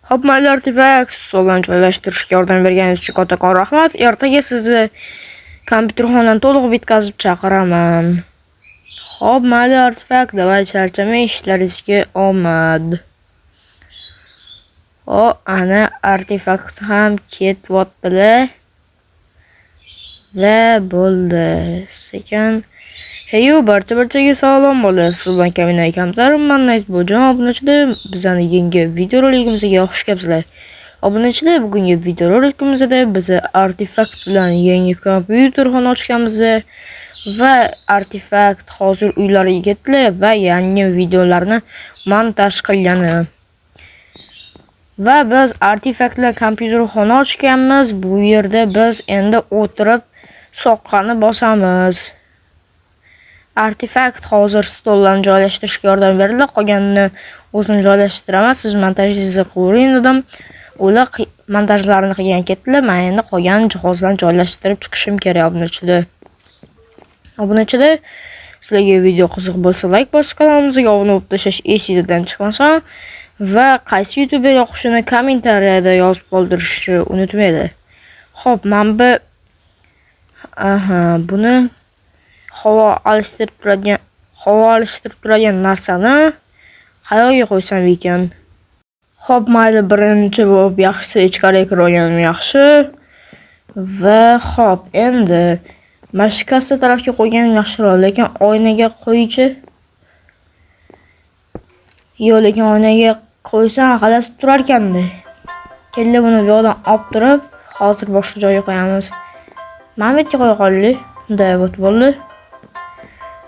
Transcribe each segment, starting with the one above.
Hop, mayli artefakt stoldan joylashtirishga yordam berganingiz uchun kattakon rahmat. Ertaga sizni kompyuterxonani to'liq bitkazib chaqiraman. Hop, mayli artefakt, davay charchamay, ishlaringizga omad. Ana artefakt ham ketyaptilar. Va bo'ldi. Sekin Heyo, barchaga salom bo'ladi. Siz bilan Kamina Kamtar, men Nightbojon obunachilar. Bizning yangi video roligimizga xush kelibsizlar. Obunachilar, bugungi video roligimizda biz artefakt bilan yangi kompyuterxona ochganmiz va artefakt hozir uylariga ketdi va yangi videolarni montaj qilgani. Va biz artefakt bilan kompyuterxona ochganmiz. Bu yerda biz endi o'tirib soqqani bosamiz. Artefakt hozir stoldan joylashtirishga yordam berildi. Qolganini o'zim joylashtiraman. Siz montajingizni qiling dedim. Ular montajlarini qilgan ketdilar. Men endi qolgan jihozlarni joylashtirib chiqishim kerak obunachilar. Obunachilar, sizlarga video qiziq bo'lsa, like bosib kanalimizga obuna bo'lib tashlash esidan chiqmasa va qaysi YouTube yoqishini kommentariyada yozib qoldirishni unutmanglar. Xo'p, men buni havo alishtirib turadigan narsani qayoqqa qo'ysam ekan? Xo'p, mayli, birinchi bo'lib yaxshisi ichkariga kirib olganim yaxshi. Va xo'p, endi mashkasi tarafga qo'yganim yaxshiroq, lekin oynaga qo'yichi. Yo'q, lekin oynaga qo'ysam g'alati turar ekanda. Kella buni bu yoqdan olib turib, hozir boshqa joyga qo'yamiz. Mana bu yerga qo'ya qolaylik. Bunday bo'ldi.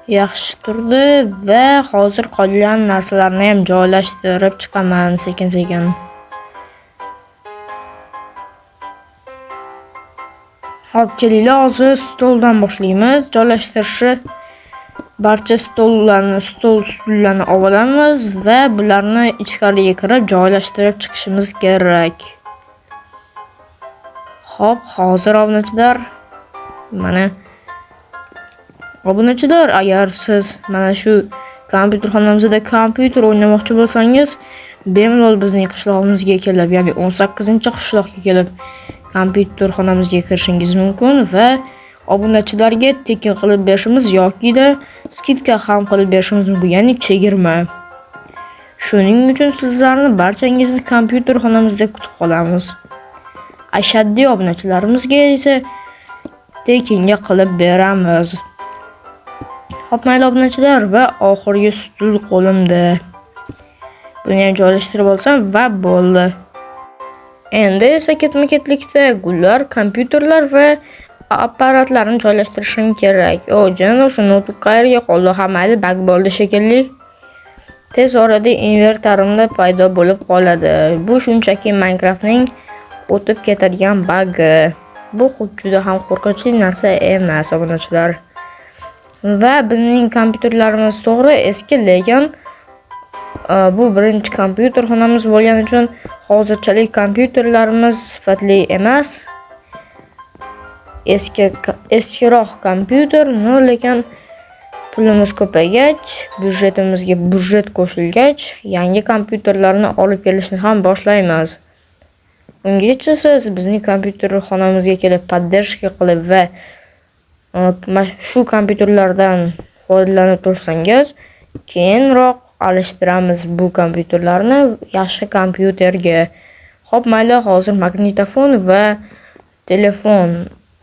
Yaxshi turdi va hozir qolgan narsalarni ham joylashtirib chiqaman sekin-sekin. Hop, kelinglar, hozir stoldan boshlaymiz. Joylashtirishni barcha stullarni olamiz va bularni ichkariga kirib joylashtirib chiqishimiz kerak. Hop, hozir obunachilar, mana obunachilar, agar siz mana shu kompyuterxonamizda kompyuter o'ynamoqchi bo'lsangiz, bemalol bizning qishlog'imizga kelib, ya'ni 18-qishloqqa kelib kompyuterxonamizga kirishingiz mumkin va obunachilarga tekin qilib berishimiz yoki skidka ham qilib berishimiz mumkin, ya'ni chegirma. Shuning uchun sizlarni barchangizni kompyuterxonamizda kutib qolamiz. Ashaddiy obunachilarimizga esa tekinga qilib beramiz. Hop, mayli obunachilar, va oxirgi stul qo'limda. Buni ham joylashtirib olsam va bo'ldi. Endi esa ketma-ketlikda gullar, kompyuterlar va apparatlarni joylashtirishim kerak. Janob, notebook qayerga qoldi? Ha, mayli, bug bo'ldi shekilli. Tez orada invertorimda paydo bo'lib qoladi. Bu shunchaki Minecraftning o'tib ketadigan bug. Bu juda ham qo'rqinchli narsa emas, obunachilar. Va bizning kompyuterlarimiz to'g'ri eski, lekin bu birinchi kompyuterxonamiz bo'lgani uchun hozirchalik kompyuterlarimiz sifatli emas. Eskiroq kompyuter, lekin pulimiz ko'paygach, byudjetimizga byudjet qo'shilgach, yangi kompyuterlarni olib kelishni ham boshlaymiz. Ungacha siz bizning kompyuterxonamizga kelib poddershka qilib va shu kompyuterlardan foydalanib tursangiz, keyinroq alishtiramiz bu kompyuterlarni yaxshi kompyuterga. Hop, mayli, hozir magnitofon va telefon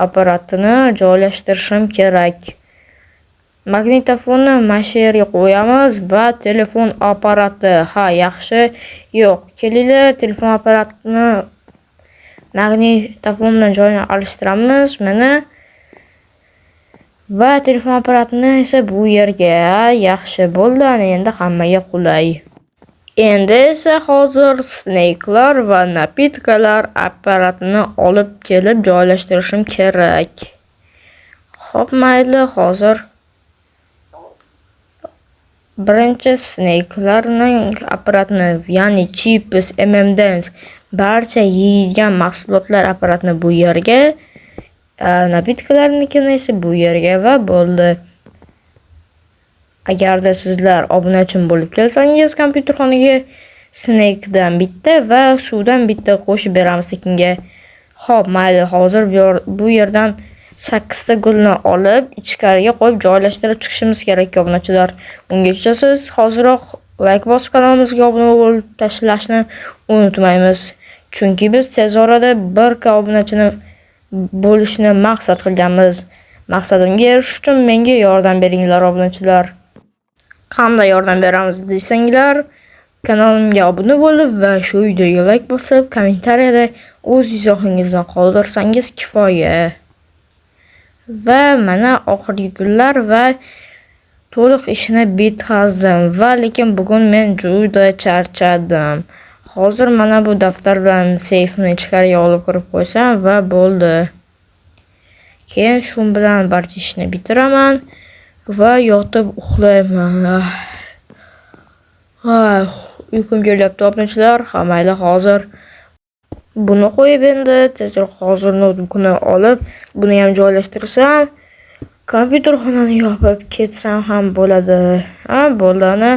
apparatini joylashtirishim kerak. Magnitofonni mana shu yerga qo'yamiz va telefon apparati, yaxshi. Yo'q, kelinglar, telefon apparatini magnitofon bilan joyini alishtiramiz. Mana va telefon apparatini esa bu yerga. Yaxshi bo'ldi, endi hammaga qulay. Endi esa hozir snake'lar va napitkalar apparatini olib kelib joylashtirishim kerak. Xo'p, mayli, hozir birinchi snake'larning apparatini, ya'ni chips, M&M's, barcha yeydigan mahsulotlar apparatini bu yerga, napitkalarnikini esa bu yerga va bo'ldi. Agarda sizlar obunachim bo'lib kelsangiz kompyuterxonaga, snake'dan bitta va suvdan bitta qo'shib beramiz ekinga. Xo'p, mayli, hozir bu yerdan 8 ta gulni olib ichkariga qo'yib joylashtirib chiqishimiz kerak, obunachilar. Ungacha siz hoziroq like bosib kanalimizga obuna bo'lib tashlashni unutmaymiz. Chunki biz tez orada 1 obunachini bo'lishni maqsad qilganmiz. Maqsadimga erishish uchun menga yordam beringlar, obunachilar. Qanday yordam beramiz desanglar, kanalimga obuna bo'lib va shu videoga like bosib, kommentariyada o'z izohingizni qoldirsangiz kifoya. Va mana oxirgi kunlar va to'liq ishini bitkazdim va lekin bugun men juda charchadim. Hozir mana bu daftar bilan seyfni ichkariga olib kirib qo'ysam va bo'ldi. Keyin shu bilan barcha ishni bitiraman va yotib uxlayman. Uyqum kelyapti, obunachilar. Mayli, hozir buni qo'yib endi tezroq hozir notebookni olib, buni ham joylashtirsam, kompyuter xonani yopib ketsam ham bo'ladi. Bo'ldi ana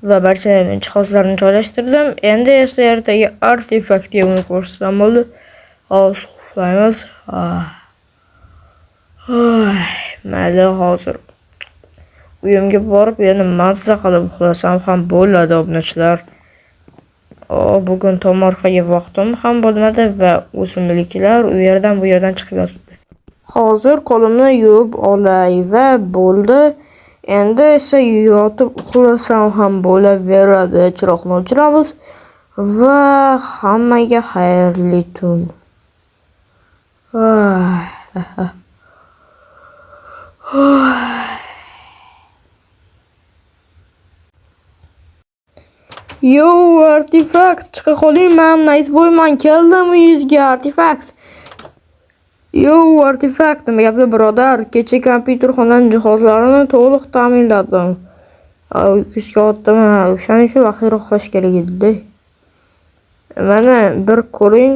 va barcha jihozlarni joylashtirdim. Endi esa ertaga artefaktga uni ko'rsatsam bo'ldi. Hozir uxlaymiz. Mayli, hozir uyimga borib yana mazza qilib uxlasam ham bo'ladi, obunachilar. Bugun tomorqaga vaqtim ham bo'lmadi va o'simliklar u yerdan bu yerdan chiqib yotibdi. Hozir qo'limni yuvib olay va bo'ldi. Endi esa yotib uxlasam ham bo'laveradi. Chiroqni o'chiramiz va hammaga xayrli tun. Yo, artefakt, chiqa qoling, men Nightboyman, keldim uyingizga, artefakt. Yo, artefakt, nima gaplar birodar? Kecha kompyuter xonaning jihozlarini to'liq ta'minladim. Uyqusga otdim, o'shaning uchun vaqtliroq uxlash kerak edi. Mana bir ko'ring.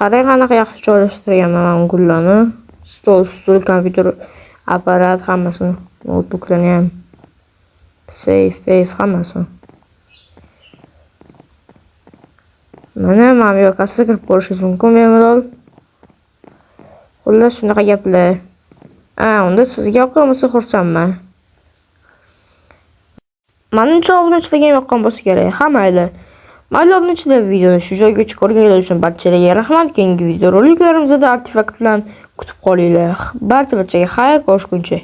Qarang, qanaqa yaxshi joylashtirganman gullarni. Stol, kompyuter, apparat hammasini, notebooklarni ham, safe, hammasini. Mana yoqasiga kirib ko'rishingiz mumkin bemalol. Xullas, shunaqa gaplar. Unda sizga yoqqan bo'lsa xursandman. Menimcha obunachilarga yoqqan bo'lsa kerak. Mayli. Mayli, obunachilar, videoni shu joygacha ko'rganlar uchun barchalarga rahmat. Keyingi videoroliklarimizni artefakt bilan kutib qolinglar. Barchaga xayr, ko'rishguncha.